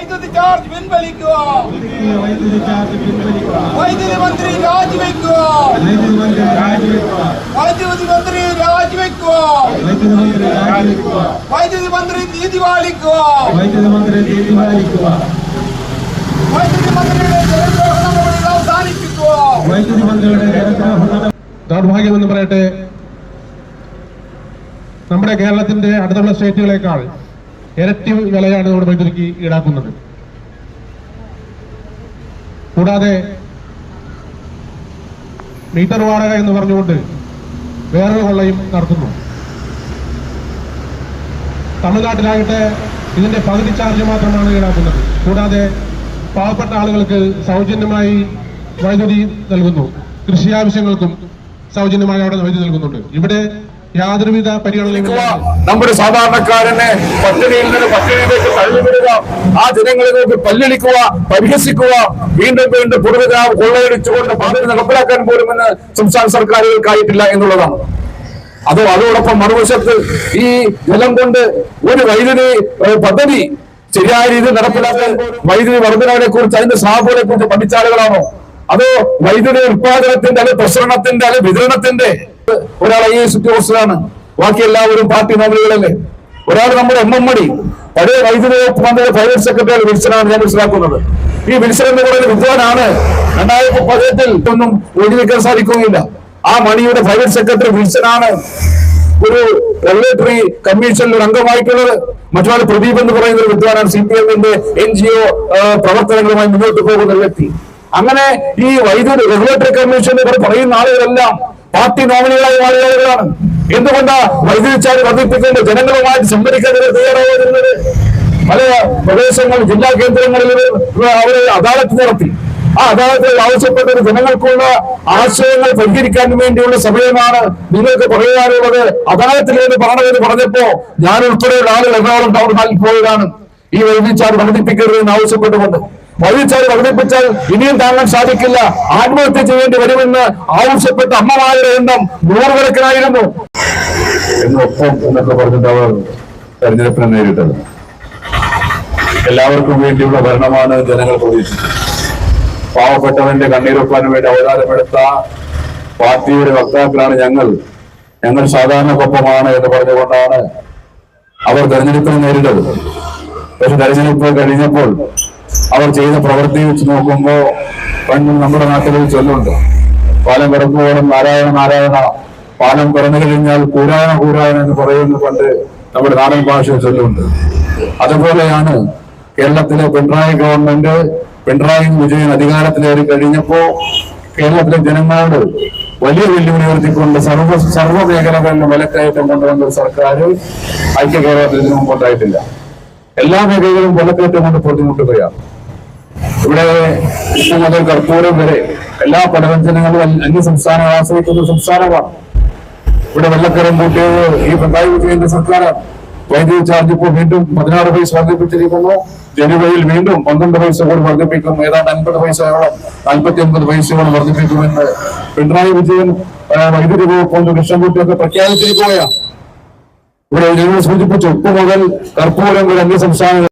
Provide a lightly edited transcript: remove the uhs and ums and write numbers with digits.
വൈദ്യുതി ചാർജ് പിൻവലിക്കുക. വൈദ്യുതി മന്ത്രി രാജിവെക്കുക. വൈദ്യുതി മന്ത്രി രാജിവെക്കുക. വൈദ്യുതി മന്ത്രി നീതി പാലിക്കുക. വൈദ്യുതി മന്ത്രിയുടെ ജനദ്രോഹ നടപടികൾ അവസാനിപ്പിക്കുക. ദൗർഭാഗ്യമെന്ന് പറയട്ടെ, നമ്മുടെ കേരളത്തിന്റെ അടുത്തുള്ള സ്റ്റേറ്റുകളെക്കാൾ ഇരട്ടി വിലയാണ് നമ്മുടെ വൈദ്യുതിക്ക് ഈടാക്കുന്നത്. കൂടാതെ മീറ്റർ വാടക എന്ന് പറഞ്ഞുകൊണ്ട് വേറൊരു കൊള്ളയും നടത്തുന്നു. തമിഴ്നാട്ടിലാകട്ടെ ഇതിന്റെ പകുതി ചാർജ് മാത്രമാണ് ഈടാക്കുന്നത്. കൂടാതെ പാവപ്പെട്ട ആളുകൾക്ക് സൗജന്യമായി വൈദ്യുതി നൽകുന്നു. കൃഷി ആവശ്യങ്ങൾക്കും സൗജന്യമായി അവിടെ വൈദ്യുതി നൽകുന്നുണ്ട്. ഇവിടെ യാതൊരുവിധ പരിഗണനയും നമ്മുടെ സാധാരണക്കാരനെ പട്ടിണിയിൽ നിന്ന് പട്ടിണിയിലേക്ക് തള്ളിവിടുക, ആ ജനങ്ങളിലേക്ക് പല്ലിളിക്കുക, പരിഹസിക്കുക, വീണ്ടും വീണ്ടും പൊതുവിധാനം കൊള്ളയടിച്ചുകൊണ്ട് പദ്ധതി നടപ്പിലാക്കാൻ പോലും എന്ന് സംസ്ഥാന സർക്കാരുകൾക്കായിട്ടില്ല എന്നുള്ളതാണ്. അതോടൊപ്പം മറുവശത്ത് ഈ ജലം കൊണ്ട് ഒരു വൈദ്യുതി പദ്ധതി ശരിയായ രീതിയിൽ നടപ്പിലാക്കാൻ വൈദ്യുതി വർധനവിനെ കുറിച്ച് അതിന്റെ സാധ്യതയെ കുറിച്ച് പഠിച്ച ആളുകളാണോ? അതോ വൈദ്യുതി ഉത്പാദനത്തിന്റെ അല്ലെ പ്രസരണത്തിന്റെ അല്ലെ വിതരണത്തിന്റെ ഒരാൾ IAS ഉദ്യോഗസ്ഥരാണ്, ബാക്കി എല്ലാവരും പാർട്ടി നോമിനികളല്ലേ? ഒരാൾ നമ്മുടെ MMD പഴയ വൈദ്യുതി വകുപ്പ് മന്ത്രിയുടെ പ്രൈവറ്റ് സെക്രട്ടറി വിൽസനാണ് ഞാൻ മനസ്സിലാക്കുന്നത്. ഈ വിൽസൻ എന്ന് പറയുന്ന വിദ്വാനാണ് 2018 ഒന്നും ഒഴിവെക്കാൻ സാധിക്കുകയില്ല. ആ മണിയുടെ പ്രൈവറ്റ് സെക്രട്ടറി വിൽസനാണ് ഒരു റെഗുലേറ്ററി കമ്മീഷനിൽ ഒരു അംഗമായിട്ടുള്ളത്. മറ്റൊരാൾ പ്രദീപ് എന്ന് പറയുന്ന ഒരു വിദ്വാനാണ് CPM-ന്റെ NGO പ്രവർത്തനങ്ങളുമായി മുന്നോട്ട് പോകുന്ന ഒരു വ്യക്തി. അങ്ങനെ ഈ വൈദ്യുതി റെഗുലേറ്ററി കമ്മീഷൻ പറയുന്ന ആളുകളെല്ലാം പാർട്ടി നോമിനികളായ ആളുകളാണ്. എന്തുകൊണ്ടാ വൈദ്യുതി ചാർജ് വർദ്ധിപ്പിക്കേണ്ട ജനങ്ങളുമായിട്ട് സംവദിക്കാൻ തയ്യാറാവുന്നത്? പല പ്രദേശങ്ങൾ ജില്ലാ കേന്ദ്രങ്ങളിൽ അവർ അദാലത്ത് നടത്തി. ആ അദാലത്തിൽ ആവശ്യപ്പെട്ട ജനങ്ങൾക്കുള്ള ആശയങ്ങൾ പരിഹരിക്കാൻ വേണ്ടിയുള്ള സമയമാണ് നിങ്ങൾക്ക് പറയാനുള്ളത്. അദാലത്തിലേക്ക് പറയണമെന്ന് പറഞ്ഞപ്പോ ഞാൻ ഉൾപ്പെടെയുള്ള ആളുകൾ എറണാകുളം ടൗൺ ഹാളിൽ പോയതാണ് ഈ വൈദ്യുതി ചാർജ് വർദ്ധിപ്പിക്കരുത് എന്ന് ആവശ്യപ്പെട്ടുകൊണ്ട്. വൈദ്യുതി ചാർജ് വർദ്ധിപ്പിച്ചാൽ ഇനിയും താങ്ങാൻ സാധിക്കില്ല, ആത്മഹത്യ ചെയ്യേണ്ടി വരുമെന്ന് ആവശ്യപ്പെട്ട അമ്മമാരുടെ എണ്ണം നൂറുകണക്കിനായിരുന്നു എന്നൊപ്പം എന്നൊക്കെ പറഞ്ഞിട്ട് അവർ തെരഞ്ഞെടുപ്പിനെ നേരിട്ടത്. എല്ലാവർക്കും വേണ്ടിയുള്ള ഭരണമാണ് ജനങ്ങൾ പ്രതീക്ഷിച്ചത്. പാവപ്പെട്ടവന്റെ കണ്ണീരൊപ്പാനും വേണ്ടി അവതാരമെടുത്ത പാർട്ടിയുടെ വക്താക്കളാണ് ഞങ്ങൾ സാധാരണക്കൊപ്പമാണ് എന്ന് പറഞ്ഞുകൊണ്ടാണ് അവർ തെരഞ്ഞെടുപ്പിനെ നേരിട്ടത്. പക്ഷെ തെരഞ്ഞെടുപ്പ് കഴിഞ്ഞപ്പോൾ അവർ ചെയ്ത പ്രവൃത്തി വെച്ച് നോക്കുമ്പോൾ പണ്ടും നമ്മുടെ നാട്ടിൽ ചൊല്ലുണ്ട്, പാലം കിടക്കുമ്പോഴും നാരായണ നാരായണ, പാലം പിറന്നു കഴിഞ്ഞാൽ കൂരായണ കൂരായണ എന്ന് പറയുന്ന പണ്ട് നമ്മുടെ നാടൻ ഭാഷയിൽ ചൊല്ലുണ്ട്. അതുപോലെയാണ് കേരളത്തിലെ പിണറായി ഗവൺമെന്റ്, പിണറായി വിജയൻ അധികാരത്തിലേറി കഴിഞ്ഞപ്പോ കേരളത്തിലെ ജനങ്ങളോട് വലിയ വെല്ലുവിളി ഉയർത്തിക്കൊണ്ട് സർവ്വ മേഖലകളിലും വിലക്കയറ്റം കൊണ്ടുവന്ന ഒരു സർക്കാർ ഐക്യ കേരളത്തിൽ ഇതിനു മുമ്പുണ്ടായിട്ടില്ല. എല്ലാ മേഖലകളും വിലക്കയറ്റം കൊണ്ട് ബുദ്ധിമുട്ടുകയാണ്. ഇവിടെ ഇഷ്ടം മുതൽ കർപ്പൂരം വരെ എല്ലാ പലവ്യഞ്ജനങ്ങളും അന്യ സംസ്ഥാനങ്ങൾ ആശ്രയിക്കുന്ന സംസ്ഥാനമാണ്. ഇവിടെ വെള്ളക്കരം കൂട്ടിയത് ഈ പിണറായി വിജയന്റെ സർക്കാരാണ്. വൈദ്യുതി ചാർജ് ഇപ്പോൾ വീണ്ടും 16 പൈസ വർദ്ധിപ്പിച്ചിരിക്കുന്നു. ജനുവരിയിൽ വീണ്ടും 12 പൈസ കൂടി വർദ്ധിപ്പിക്കും. ഏതാണ്ട് 50 പൈസയോളം 49 പൈസയോളം വർദ്ധിപ്പിക്കുമെന്ന് പിണറായി വിജയൻ വൈദ്യുതി വകുപ്പ് മന്ത്രി കൃഷ്ണൻകുട്ടിയൊക്കെ പ്രഖ്യാപിച്ചിരിക്കുകയാണ്. ഇവിടെ ഞങ്ങൾ സൂചിപ്പിച്ചു, ഉപ്പ് മുതൽ കർപ്പൂരം വരെ അന്യ സംസ്ഥാനങ്ങൾ